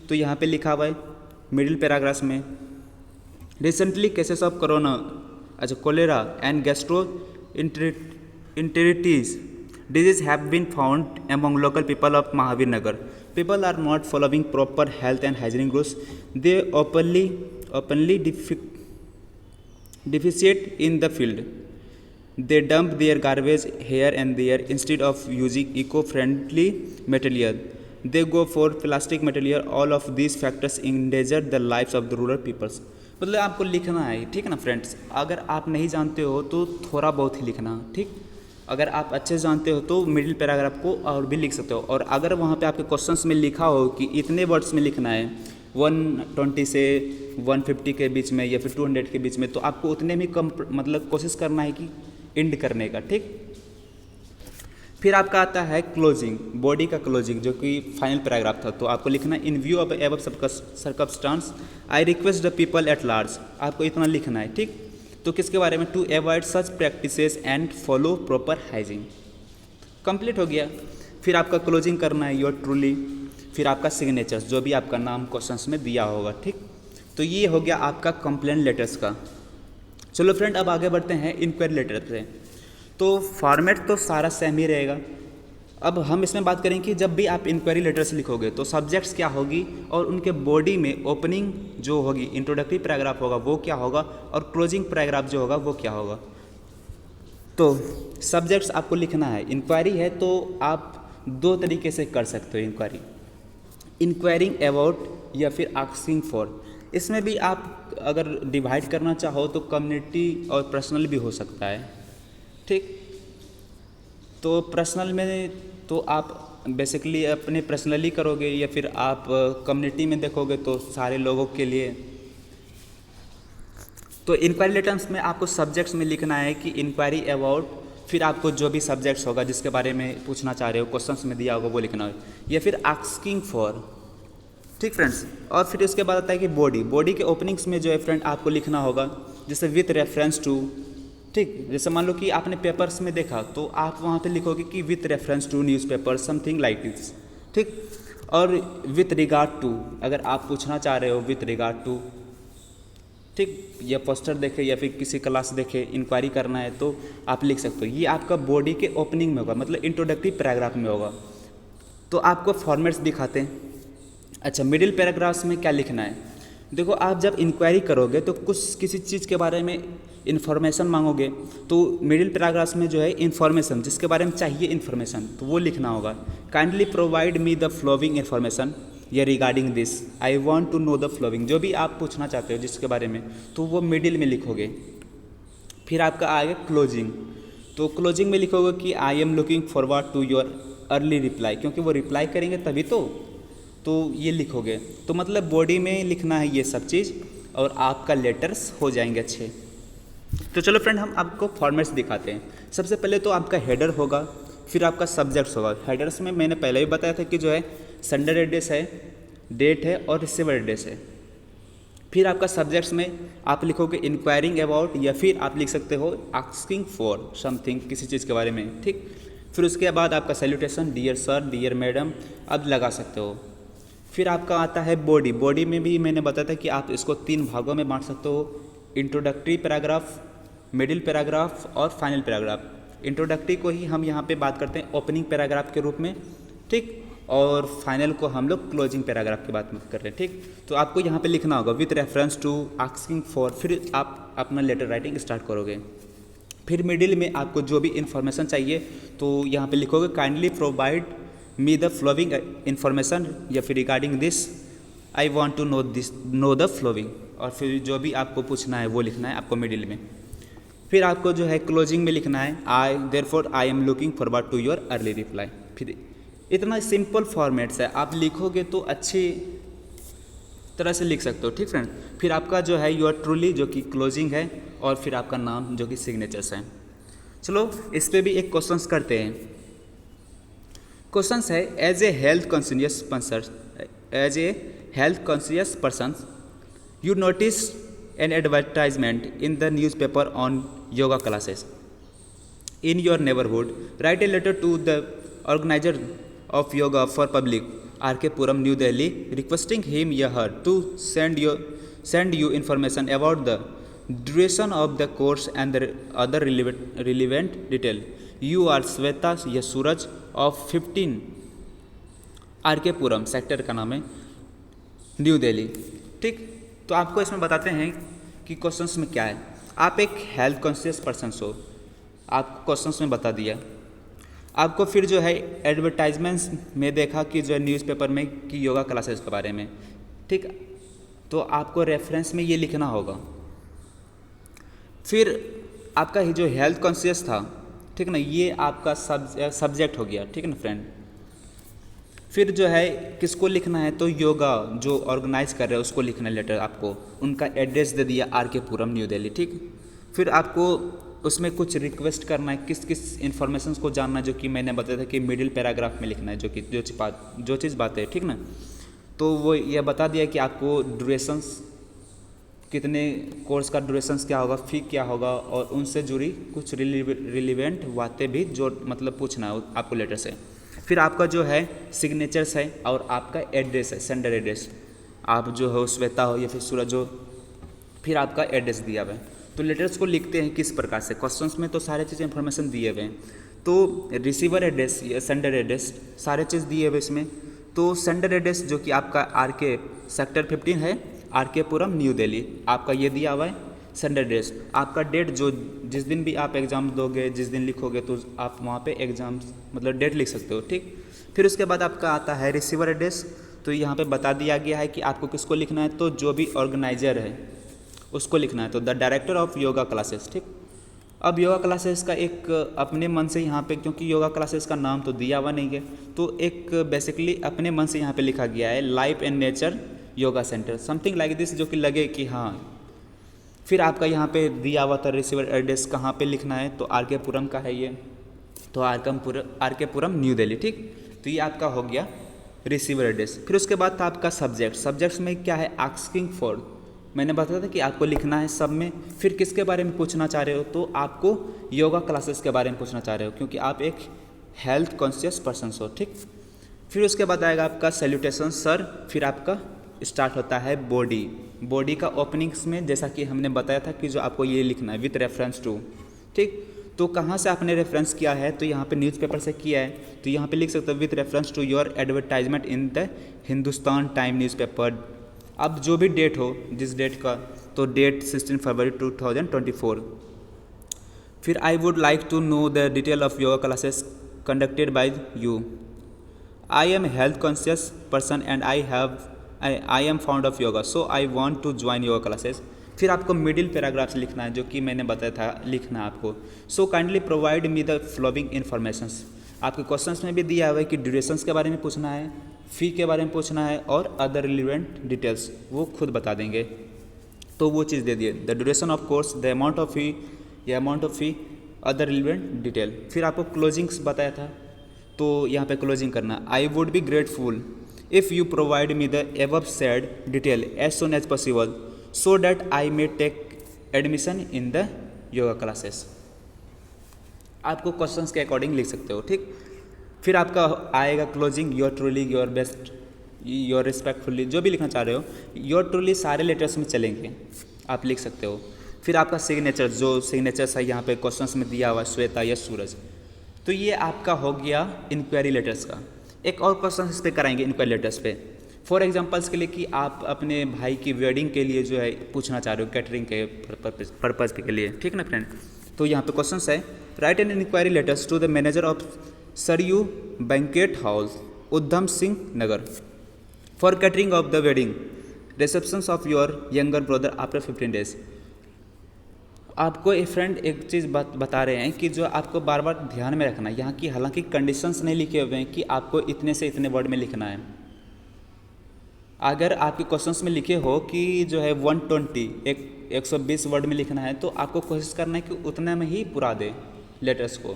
तो यहाँ पे लिखा हुआ है मिडिल पैराग्राफ में रिसेंटली केसेस ऑफ कोरोना, अच्छा cholera and gastro enteritis disease have been found among local people of Mahavir Nagar. People are not following proper health and hygiene rules. They openly defecate in the field. They dump their garbage here and there instead of using eco-friendly material. They go for plastic material. All of these factors endanger the lives of the rural peoples. मतलब आपको लिखना है, ठीक है ना friends. अगर आप नहीं जानते हो तो थोड़ा बहुत ही लिखना, ठीक। अगर आप अच्छे से जानते हो तो मिडिल पैराग्राफ को और भी लिख सकते हो। और अगर वहाँ पे आपके क्वेश्चंस में लिखा हो कि इतने वर्ड्स में लिखना है 120 से 150 के बीच में या फिर 200 के बीच में, तो आपको उतने में कम मतलब कोशिश करना है कि एंड करने का, ठीक। फिर आपका आता है क्लोजिंग, बॉडी का क्लोजिंग जो कि फाइनल पैराग्राफ था, तो आपको लिखना है in view of above circumstance I request the people at large, आपको इतना लिखना है, ठीक। तो किसके बारे में, to avoid such practices and follow proper hygiene. Complete हो गया। फिर आपका क्लोजिंग करना है योर ट्रूली, फिर आपका सिग्नेचर्स जो भी आपका नाम क्वेश्चंस में दिया होगा, ठीक। तो ये हो गया आपका कंप्लेंट लेटर्स का। चलो फ्रेंड अब आगे बढ़ते हैं इंक्वायरी लेटर से। तो फॉर्मेट तो सारा सेम ही रहेगा। अब हम इसमें बात करें कि जब भी आप इंक्वायरी लेटर्स लिखोगे तो सब्जेक्ट्स क्या होगी और उनके बॉडी में ओपनिंग जो होगी इंट्रोडक्टरी पैराग्राफ होगा वो क्या होगा और क्लोजिंग पैराग्राफ जो होगा वो क्या होगा। तो सब्जेक्ट्स आपको लिखना है। इंक्वायरी है तो आप दो तरीके से कर सकते हो इंक्वायरी। इंक्वायरिंग अबाउट या फिर आस्किंग फॉर। इसमें भी आप अगर डिवाइड करना चाहो तो कम्युनिटी और पर्सनल भी हो सकता है, ठीक। तो पर्सनल में तो आप बेसिकली अपने पर्सनली करोगे, या फिर आप कम्युनिटी में देखोगे तो सारे लोगों के लिए। तो इंक्वायरी लेटर्स में आपको सब्जेक्ट्स में लिखना है कि इंक्वायरी अबाउट, फिर आपको जो भी सब्जेक्ट्स होगा जिसके बारे में पूछना चाह रहे हो, क्वेश्चंस में दिया होगा वो लिखना है, या फिर आस्किंग फॉर, ठीक फ्रेंड्स। और फिर उसके बाद आता है कि बॉडी के ओपनिंग्स में जो है फ्रेंड आपको लिखना होगा जैसे विथ रेफरेंस टू, ठीक। जैसे मान लो कि आपने पेपर्स में देखा तो आप वहाँ पे लिखोगे कि with reference to newspaper something like this, ठीक। और विथ रिगार्ड टू अगर आप पूछना चाह रहे हो विथ रिगार्ड टू, ठीक, या पोस्टर देखे या फिर किसी क्लास देखे इंक्वायरी करना है तो आप लिख सकते हो। ये आपका बॉडी के ओपनिंग में होगा, मतलब इंट्रोडक्टिव पैराग्राफ में होगा। तो आपको फॉर्मेट्स दिखाते हैं। अच्छा, मिडिल पैराग्राफ्स में क्या लिखना है? देखो, आप जब इंक्वायरी करोगे तो कुछ किसी चीज़ के बारे में इन्फॉर्मेशन मांगोगे, तो मिडिल पैराग्राफ्स में जो है इन्फॉर्मेशन, जिसके बारे में चाहिए इन्फॉर्मेशन, तो वो लिखना होगा। Kindly provide me the following information या regarding this, I want to know the following. जो भी आप पूछना चाहते हो जिसके बारे में, तो वो मिडिल में लिखोगे। फिर आपका आएगा क्लोजिंग। तो क्लोजिंग में लिखोगे कि I am looking forward to your early reply, क्योंकि वो रिप्लाई करेंगे तभी तो ये लिखोगे। तो मतलब बॉडी में लिखना है ये सब चीज़, और आपका लेटर्स हो जाएंगे अच्छे। तो चलो फ्रेंड, हम आपको फॉर्मेट्स दिखाते हैं। सबसे पहले तो आपका हेडर होगा, फिर आपका सब्जेक्ट्स होगा। हेडर्स में मैंने पहले भी बताया था कि जो है सेंडर एड्रेस है, डेट है और रिसीवर एड्रेस है। फिर आपका सब्जेक्ट्स में आप लिखोगे इंक्वायरिंग अबाउट, या फिर आप लिख सकते हो आस्किंग फॉर समथिंग, किसी चीज़ के बारे में, ठीक। फिर उसके बाद आपका salutation dear sir, dear madam, अब लगा सकते हो। फिर आपका आता है बॉडी में भी मैंने बताया था कि आप इसको 3 भागों में बांट सकते हो, इंट्रोडक्टरी पैराग्राफ, मिडिल पैराग्राफ और फाइनल पैराग्राफ। इंट्रोडक्टरी को ही हम यहाँ पे बात करते हैं ओपनिंग पैराग्राफ के रूप में, ठीक, और फाइनल को हम लोग क्लोजिंग पैराग्राफ की बात कर रहे हैं, ठीक। तो आपको यहाँ पे लिखना होगा with reference to, asking for, फिर आप अपना लेटर राइटिंग स्टार्ट करोगे। फिर मिडिल में आपको जो भी इन्फॉर्मेशन चाहिए तो यहाँ पे लिखोगे kindly provide me the following information, या फिर regarding this I want to know the following, और फिर जो भी आपको पूछना है वो लिखना है आपको मिडिल में। फिर आपको जो है क्लोजिंग में लिखना है therefore I am looking forward to your early reply. फिर इतना सिंपल फॉर्मेट्स है, आप लिखोगे तो अच्छी तरह से लिख सकते हो, ठीक फ्रेंड। फिर आपका जो है योर ट्रूली जो कि क्लोजिंग है, और फिर आपका नाम जो कि सिग्नेचर्स हैं। चलो इस पर भी एक क्वेश्चंस करते हैं। क्वेश्चंस है as a health conscious person you notice an advertisement in the newspaper on yoga classes in your neighborhood. Write a letter to the organizer of yoga for public, RK Puram, New Delhi, requesting him or her to send you information about the duration of the course and the other relevant detail. You are Sweta Suraj of 15 RK Puram, sector का नाम है, new Delhi, ठीक। तो आपको इसमें बताते हैं कि क्वेश्चंस में क्या है। आप एक हेल्थ कॉन्शियस पर्सन हो, आपको क्वेश्चंस में बता दिया। आपको फिर जो है एडवर्टाइजमेंट्स में देखा कि जो है न्यूज़पेपर में कि योगा क्लासेस के बारे में, ठीक। तो आपको रेफरेंस में ये लिखना होगा। फिर आपका जो हेल्थ कॉन्शियस था, ठीक ना, ये आपका सब्जेक्ट हो गया, ठीक है ना फ्रेंड। फिर जो है किसको लिखना है, तो योगा जो ऑर्गेनाइज कर रहे हैं उसको लिखना है लेटर। आपको उनका एड्रेस दे दिया, RK पुरम, न्यू दिल्ली, ठीक। फिर आपको उसमें कुछ रिक्वेस्ट करना है, किस किस इन्फॉर्मेशन को जानना, जो कि मैंने बताया था कि मिडिल पैराग्राफ में लिखना है, जो कि जो चीज़ बातें है, ठीक ना। तो वो ये बता दिया कि आपको ड्यूरेशंस कितने, कोर्स का ड्यूरेशंस क्या होगा, फ़ी क्या होगा, और उनसे जुड़ी कुछ रिलीवेंट बातें भी जो मतलब पूछना है आपको लेटर से। फिर आपका जो है सिग्नेचर्स है और आपका एड्रेस है, सेंडर एड्रेस, आप जो हो श्वेता हो या फिर सूरज हो, फिर आपका एड्रेस दिया हुआ है। तो लेटर्स को लिखते हैं किस प्रकार से, क्वेश्चंस में तो सारे चीज़ इन्फॉर्मेशन दिए हुए हैं। तो रिसीवर एड्रेस या सेंडर एड्रेस सारे चीज़ दिए हुए इसमें। तो सेंडर एड्रेस जो कि आपका RK सेक्टर 15 है, RK पुरम, न्यू दिल्ली, आपका ये दिया हुआ है सेंडर एड्रेस। आपका डेट जो जिस दिन भी आप एग्ज़ाम दोगे, जिस दिन लिखोगे, तो आप वहाँ पे एग्ज़ाम मतलब डेट लिख सकते हो, ठीक। फिर उसके बाद आपका आता है रिसीवर एड्रेस। तो यहाँ पे बता दिया गया है कि आपको किसको लिखना है, तो जो भी ऑर्गेनाइजर है उसको लिखना है, तो the director of yoga classes. ठीक, अब योगा क्लासेस का एक अपने मन से यहाँ पे, क्योंकि योगा क्लासेस का नाम तो दिया हुआ नहीं है, तो एक बेसिकली अपने मन से यहाँ पे लिखा गया है life and nature yoga centre, something like this, जो कि लगे कि हाँ। फिर आपका यहाँ पे दिया हुआ था रिसीवर एड्रेस कहाँ पे लिखना है, तो आर के पुरम का है ये, तो आर के पुरम न्यू दिल्ली। ठीक, तो ये आपका हो गया रिसीवर एड्रेस। फिर उसके बाद था आपका सब्जेक्ट्स में क्या है, आस्किंग फॉर, मैंने बताया था कि आपको लिखना है सब में। फिर किसके बारे में पूछना चाह रहे हो, तो आपको योगा क्लासेस के बारे में पूछना चाह रहे हो, क्योंकि आप एक हेल्थ कॉन्शियस पर्सन हो। ठीक, फिर उसके बाद आएगा आपका सैल्यूटेशन सर। फिर आपका स्टार्ट होता है बॉडी का ओपनिंग्स में, जैसा कि हमने बताया था कि जो आपको ये लिखना है विथ रेफरेंस टू। ठीक, तो कहाँ से आपने रेफरेंस किया है, तो यहाँ पे न्यूज़पेपर से किया है, तो यहाँ पे लिख सकते हो with reference to your advertisement in the Hindustan Time newspaper. अब जो भी डेट हो, जिस डेट का, तो डेट 16 फरवरी 2024। फिर I would like to know the detail of yoga classes conducted by you. I am health conscious person and I am fond of yoga, so I want to join yoga classes. फिर आपको middle paragraph से लिखना है, जो कि मैंने बताया था लिखना आपको। So kindly provide me the following informations. आपके क्वेश्चंस में भी दिया हुआ है कि ड्यूरेशंस के बारे में पूछना है, फ़ी के बारे में पूछना है, और अदर रिलेवेंट डिटेल्स वो खुद बता देंगे, तो वो चीज़ दे दिए। The duration of course, the amount of fee, या amount of fee, other relevant detail. फिर आपको क्लोजिंग्स बताया था, तो यहाँ पे क्लोजिंग करना, I would be grateful if you provide me the above said detail as soon as possible so that I may take admission in the yoga classes. आपको questions के अकॉर्डिंग लिख सकते हो। ठीक, फिर आपका आएगा closing, your truly, your best, your respectfully, जो भी लिखना चाह रहे हो, योर ट्रूली सारे लेटर्स में चलेंगे, आप लिख सकते हो। फिर आपका सिग्नेचर, जो सिग्नेचर्स है यहाँ पे क्वेश्चंस में दिया हुआ, श्वेता या सूरज। तो ये आपका हो गया इंक्वायरी लेटर्स का। एक और क्वेश्चन इस पर कराएंगे इंक्वायरी लेटर्स पे, फॉर एग्जांपल्स के लिए कि आप अपने भाई की वेडिंग के लिए जो है पूछना चाह रहे हो, कैटरिंग के पर्पज़ के लिए। ठीक ना फ्रेंड, तो यहाँ पे क्वेश्चन है, write an inquiry letters to the manager of Saryu banquet hall Udham Singh Nagar for catering of the wedding receptions of your younger brother after 15 days. आपको एक फ्रेंड एक चीज़ बता रहे हैं कि जो आपको बार बार ध्यान में रखना है, यहाँ की हालांकि कंडीशंस नहीं लिखे हुए हैं कि आपको इतने से इतने वर्ड में लिखना है। अगर आपके क्वेश्चंस में लिखे हो कि जो है 120 वर्ड में लिखना है, तो आपको कोशिश करना है कि उतने में ही पूरा दे लेटर्स को।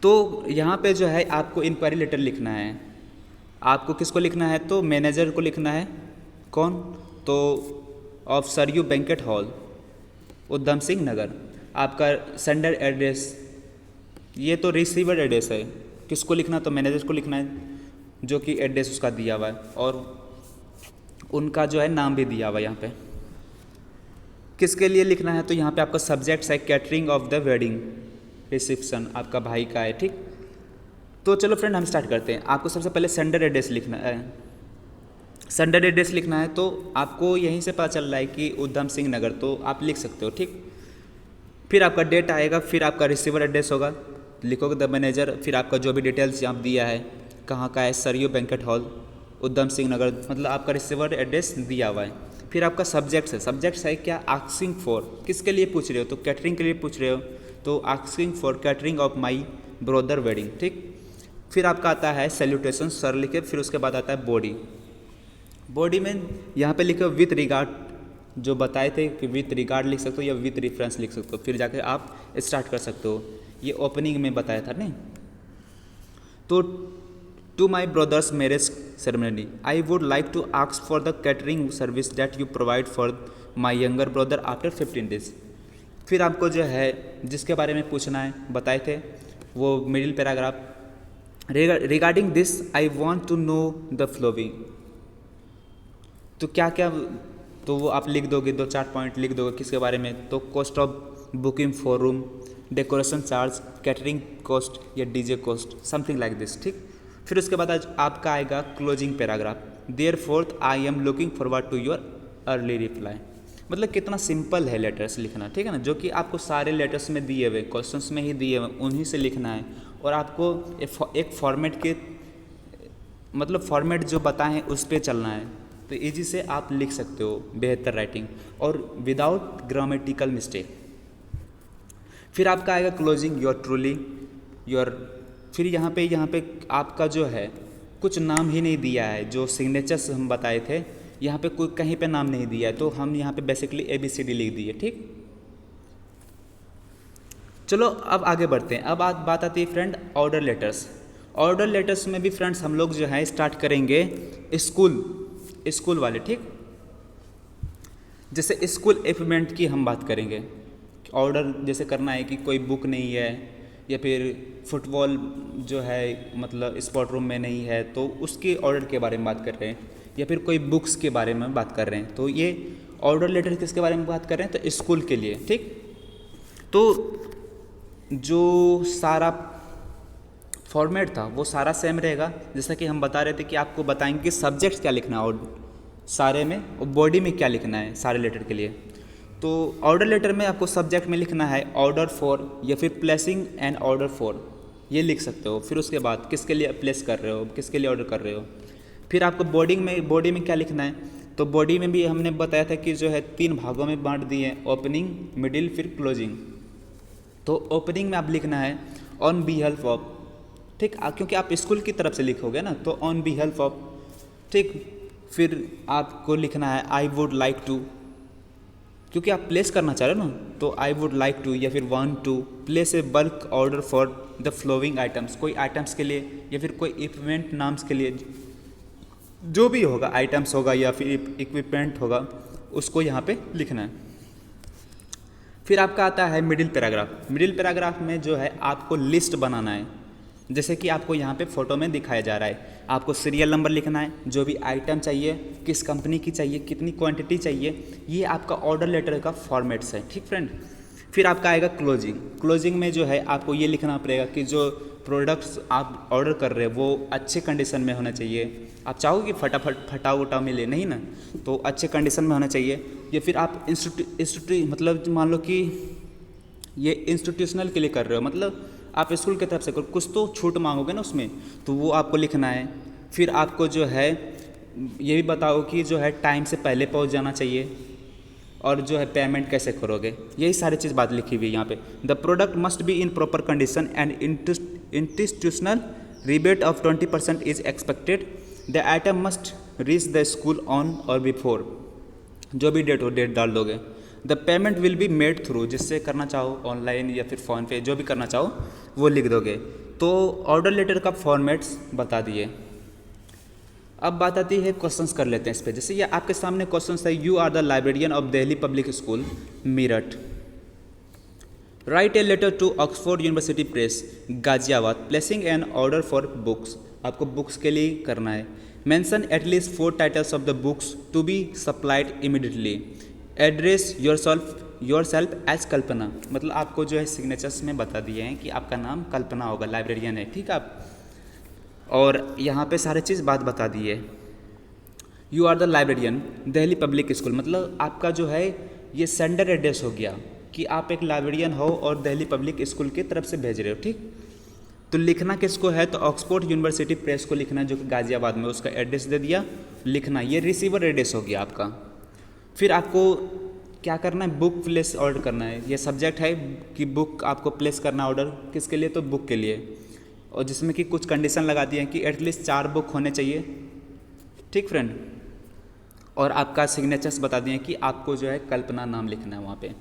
तो यहाँ पे जो है आपको इंक्वायरी लेटर लिखना है। आपको किसको लिखना है, तो मैनेजर को लिखना है। कौन, तो of Saryu banquet hall Udham Singh नगर। आपका सेंडर एड्रेस, ये तो रिसीवर एड्रेस है, किसको लिखना, तो मैनेजर को लिखना है, जो कि एड्रेस उसका दिया हुआ है, और उनका जो है नाम भी दिया हुआ है यहाँ पे। किसके लिए लिखना है, तो यहाँ पे आपका सब्जेक्ट्स है catering of the wedding reception, आपका भाई का है। ठीक, तो चलो फ्रेंड हम स्टार्ट करते हैं। आपको सबसे पहले सेंडर एड्रेस लिखना है, सेंडर एड्रेस लिखना है, तो आपको यहीं से पता चल रहा है कि उधम सिंह नगर, तो आप लिख सकते हो। ठीक, फिर आपका डेट आएगा, फिर आपका रिसीवर एड्रेस होगा, लिखोगे द मैनेजर, फिर आपका जो भी डिटेल्स यहाँ दिया है, कहाँ का है, सरयू बैंकेट हॉल उधम सिंह नगर, मतलब आपका रिसीवर एड्रेस दिया हुआ है। फिर आपका सब्जेक्ट्स है क्या, आस्किंग फॉर, किसके लिए पूछ रहे हो, तो कैटरिंग के लिए पूछ रहे हो, तो asking for catering of my brother wedding. ठीक, फिर आपका आता है सैल्यूटेशन सर लिखे, फिर उसके बाद आता है बॉडी में यहाँ पे लिखो विथ रिगार्ड, जो बताए थे कि विथ रिगार्ड लिख सकते हो या विथ रेफरेंस लिख सकते हो, फिर जाके आप स्टार्ट कर सकते हो। ये ओपनिंग में बताया था नहीं। तो to my brother's marriage ceremony I would like to ask for the catering service that you provide for my younger brother after 15 days. फिर आपको जो है जिसके बारे में पूछना है बताए थे, वो middle paragraph, regarding this I want to know the following, तो क्या क्या, तो वो आप लिख दोगे, 2-4 पॉइंट लिख दोगे किसके बारे में, तो cost of booking for room, decoration charge, catering cost या DJ cost, something like this. ठीक, फिर उसके बाद आज आपका आएगा closing paragraph, therefore I am looking forward to your early reply. मतलब कितना सिंपल है लेटर्स लिखना, ठीक है ना, जो कि आपको सारे लेटर्स में दिए हुए, क्वेश्चंस में ही दिए हुए, उन्हीं से लिखना है, और आपको एक फॉर्मेट के मतलब फॉर्मेट जो बताएं उस पर चलना है, तो ईजी से आप लिख सकते हो बेहतर राइटिंग और विदाउट ग्रामेटिकल मिस्टेक। फिर आपका आएगा क्लोजिंग योर ट्रूली योर। फिर यहाँ पे आपका जो है कुछ नाम ही नहीं दिया है, जो सिग्नेचर्स हम बताए थे यहाँ पे कोई कहीं पे नाम नहीं दिया है, तो हम यहाँ पे बेसिकली ABCD लिख दिए। ठीक, चलो अब आगे बढ़ते हैं। अब बात आती है friend order letters. Order letters में भी फ्रेंड्स हम लोग जो है स्टार्ट करेंगे स्कूल वाले। ठीक, जैसे स्कूल इक्विपमेंट की हम बात करेंगे, ऑर्डर जैसे करना है कि कोई बुक नहीं है या फिर फुटबॉल जो है मतलब स्पोर्ट रूम में नहीं है, तो उसके ऑर्डर के बारे में बात कर रहे हैं, या फिर कोई बुक्स के बारे में बात कर रहे हैं। तो ये ऑर्डर लेटर किसके बारे में बात कर रहे हैं, तो स्कूल के लिए। ठीक, तो जो सारा फॉर्मेट था वो सारा सेम रहेगा, जैसा कि हम बता रहे थे कि आपको बताएंगे कि सब्जेक्ट क्या लिखना है और सारे में, और बॉडी में क्या लिखना है सारे लेटर के लिए। तो ऑर्डर लेटर में आपको सब्जेक्ट में लिखना है ऑर्डर फॉर या फिर प्लेसिंग एन ऑर्डर फॉर, ये लिख सकते हो। फिर उसके बाद किसके लिए प्लेस कर रहे हो, किसके लिए ऑर्डर कर रहे हो। फिर आपको बॉडी में क्या लिखना है, तो बॉडी में भी हमने बताया था कि जो है 3 भागों में बांट दिए हैं, ओपनिंग, मिडिल, फिर क्लोजिंग। तो ओपनिंग में आप लिखना है ऑन बिहेल्प ऑफ। ठीक, क्योंकि आप स्कूल की तरफ से लिखोगे ना, तो ऑन बिहेल्प ऑफ। ठीक, फिर आपको लिखना है आई वुड लाइक टू, क्योंकि आप प्लेस करना चाह रहे हो ना, तो आई वुड लाइक टू या फिर want to place a bulk order for the following items. कोई आइटम्स के लिए या फिर कोई इक्विपमेंट नाम्स के लिए, जो भी होगा, आइटम्स होगा या फिर इक्विपमेंट होगा, उसको यहाँ पे लिखना है। फिर आपका आता है मिडिल पैराग्राफ। मिडिल पैराग्राफ में जो है आपको लिस्ट बनाना है, जैसे कि आपको यहाँ पे फोटो में दिखाया जा रहा है। आपको सीरियल नंबर लिखना है, जो भी आइटम चाहिए, किस कंपनी की चाहिए, कितनी क्वांटिटी चाहिए, ये आपका ऑर्डर लेटर का फॉर्मेट्स है। ठीक फ्रेंड, फिर आपका आएगा क्लोजिंग। क्लोजिंग में जो है आपको ये लिखना पड़ेगा कि जो प्रोडक्ट्स आप ऑर्डर कर रहे हैं वो अच्छे कंडीशन में होना चाहिए। आप चाहोगे कि फटाफट फटा उटा मिले, नहीं ना, तो अच्छे कंडीशन में होना चाहिए। या फिर आप मतलब मान लो कि ये इंस्टीट्यूशनल के लिए कर रहे हो, मतलब आप स्कूल की तरफ से कुछ तो छूट मांगोगे ना उसमें, तो वो आपको लिखना है। फिर आपको जो है ये भी बताओ कि जो है टाइम से पहले पहुंच जाना चाहिए, और जो है पेमेंट कैसे करोगे, यही सारी चीज़ बात लिखी हुई है यहाँ पे। The product must be in proper condition and institutional rebate of 20% is expected. The item must reach the school on और बिफोर, जो भी डेट हो डेट डाल दोगे। The payment will be made through, जिससे करना चाहो ऑनलाइन या फिर फ़ोन पे, जो भी करना चाहो वो लिख दोगे। तो ऑर्डर लेटर का फॉर्मेट्स बता दिए। अब बात आती है क्वेश्चंस कर लेते हैं इस पे। जैसे ये आपके सामने क्वेश्चंस है, you are the librarian of Delhi public school Meerut, write a letter to Oxford university press Ghaziabad placing an order for books. आपको बुक्स के लिए करना है। Mention at least 4 titles of the books to be supplied immediately. Address yourself as Kalpana, मतलब आपको जो है signatures में बता दिए हैं कि आपका नाम कल्पना होगा, लाइब्रेरियन है। ठीक है आप, और यहाँ पे सारी चीज़ बात बता दी है। You are the librarian Delhi public school, मतलब आपका जो है ये सेंडर एड्रेस हो गया कि आप एक लाइब्रेरियन हो और दिल्ली पब्लिक स्कूल की तरफ से भेज रहे हो। ठीक, तो लिखना किसको है, तो ऑक्सफोर्ड यूनिवर्सिटी प्रेस को लिखना है, जो कि गाजियाबाद में, उसका एड्रेस दे दिया, लिखना। ये रिसीवर एड्रेस हो गया आपका। फिर आपको क्या करना है, बुक प्लेस ऑर्डर करना है। ये सब्जेक्ट है कि बुक आपको प्लेस करना ऑर्डर, किसके लिए, तो बुक के लिए, और जिसमें कि कुछ कंडीशन लगा दिए हैं कि एटलीस्ट 4 बुक होने चाहिए। ठीक फ्रेंड, और आपका सिग्नेचर्स बता दिए कि आपको जो है कल्पना नाम लिखना है वहाँ पे।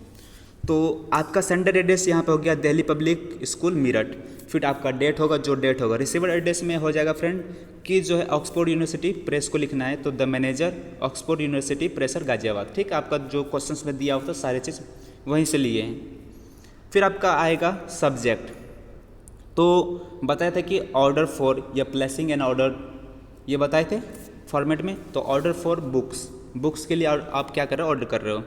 तो आपका सेंडर एड्रेस यहाँ पे हो गया दिल्ली पब्लिक स्कूल मीरठ। फिर आपका डेट होगा, जो डेट होगा। रिसीवर एड्रेस में हो जाएगा फ्रेंड कि जो है ऑक्सफोर्ड यूनिवर्सिटी प्रेस को लिखना है, तो the manager Oxford university pressure Ghaziabad. ठीक, आपका जो क्वेश्चंस में दिया हो तो सारे चीज़ वहीं से लिए हैं। फिर आपका आएगा सब्जेक्ट। तो बताया था कि ऑर्डर फॉर या प्लेसिंग एन ऑर्डर, ये बताए थे फॉर्मेट में। तो ऑर्डर फॉर बुक्स के लिए आप क्या कर रहे हो, ऑर्डर कर रहे हो।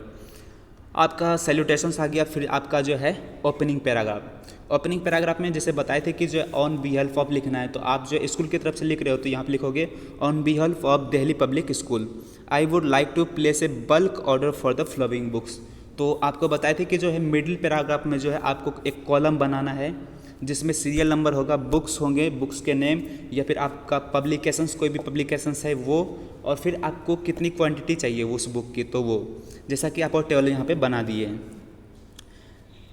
आपका सैल्यूटेशंस आ गया। फिर आपका जो है ओपनिंग पैराग्राफ। ओपनिंग पैराग्राफ में जैसे बताए थे कि जो ऑन बिहेल्प ऑफ लिखना है, तो आप जो स्कूल की तरफ से लिख रहे हो तो यहाँ पे लिखोगे ऑन बिहेल्प of Delhi public school I would like to place a bulk order for the following books. तो आपको बताए थे कि जो है मिडिल पैराग्राफ में जो है आपको एक कॉलम बनाना है, जिसमें सीरियल नंबर होगा, बुक्स होंगे, बुक्स के नेम, या फिर आपका पब्लिकेशंस, कोई भी पब्लिकेशंस है वो, और फिर आपको कितनी क्वांटिटी चाहिए उस बुक की, तो वो जैसा कि आप और टेबल यहाँ पे बना दिए हैं।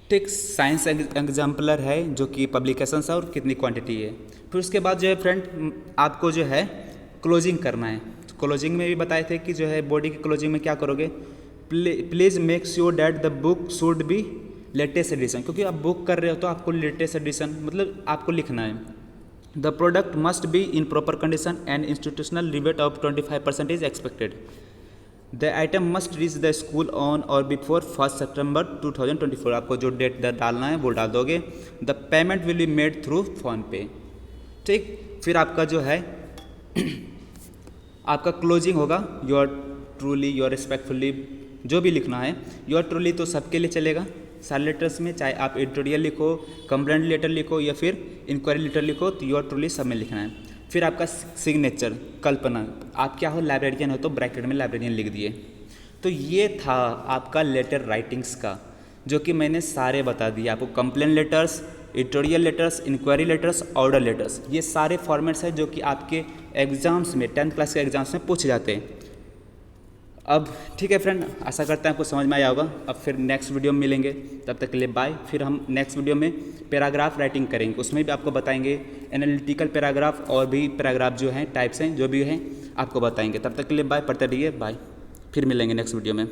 ठीक, साइंस एग्जाम्पलर है जो कि पब्लिकेशंस है और कितनी क्वांटिटी है। फिर उसके बाद जो है फ्रेंड आपको जो है क्लोजिंग करना है। क्लोजिंग में भी बताए थे कि जो है बॉडी की क्लोजिंग में क्या करोगे, please make sure that the book should be latest edition, क्योंकि आप बुक कर रहे हो तो आपको लेटेस्ट एडिशन मतलब आपको लिखना है। The product must be in proper condition and institutional rebate of 25% is expected. The item must reach the school on और बिफोर 1 सितंबर 2024। आपको जो डेट डालना है वो डाल दोगे। The payment will be made through PhonePe. ठीक, फिर आपका जो है आपका क्लोजिंग होगा, योर ट्रूली, योर रिस्पेक्टफुली, जो भी लिखना है। योर ट्रूली तो सबके लिए चलेगा सारे लेटर्स में, चाहे आप एडिटोरियल लिखो, कंप्लेंट लेटर लिखो या फिर इंक्वायरी लेटर लिखो, तो योर ट्रूली सब में लिखना है। फिर आपका सिग्नेचर, कल्पना, आप क्या हो लाइब्रेरियन हो तो ब्रैकेट में लाइब्रेरियन लिख दिए। तो ये था आपका लेटर राइटिंग्स का, जो कि मैंने सारे बता दिए आपको। Complaint letters, editorial letters, inquiry letters, order letters, ये सारे फॉर्मेट्स हैं जो कि आपके एग्ज़ाम्स में 10th क्लास के एग्ज़ाम्स में पूछे जाते हैं। अब ठीक है फ्रेंड, आशा करते हैं आपको समझ में आया होगा। अब फिर नेक्स्ट वीडियो में मिलेंगे, तब तक के लिए बाय। फिर हम नेक्स्ट वीडियो में पैराग्राफ राइटिंग करेंगे, उसमें भी आपको बताएंगे एनालिटिकल पैराग्राफ और भी पैराग्राफ जो हैं टाइप्स हैं जो भी हैं आपको बताएंगे। तब तक के लिए बाय, पढ़ते रहिए, बाय। फिर मिलेंगे नेक्स्ट वीडियो में।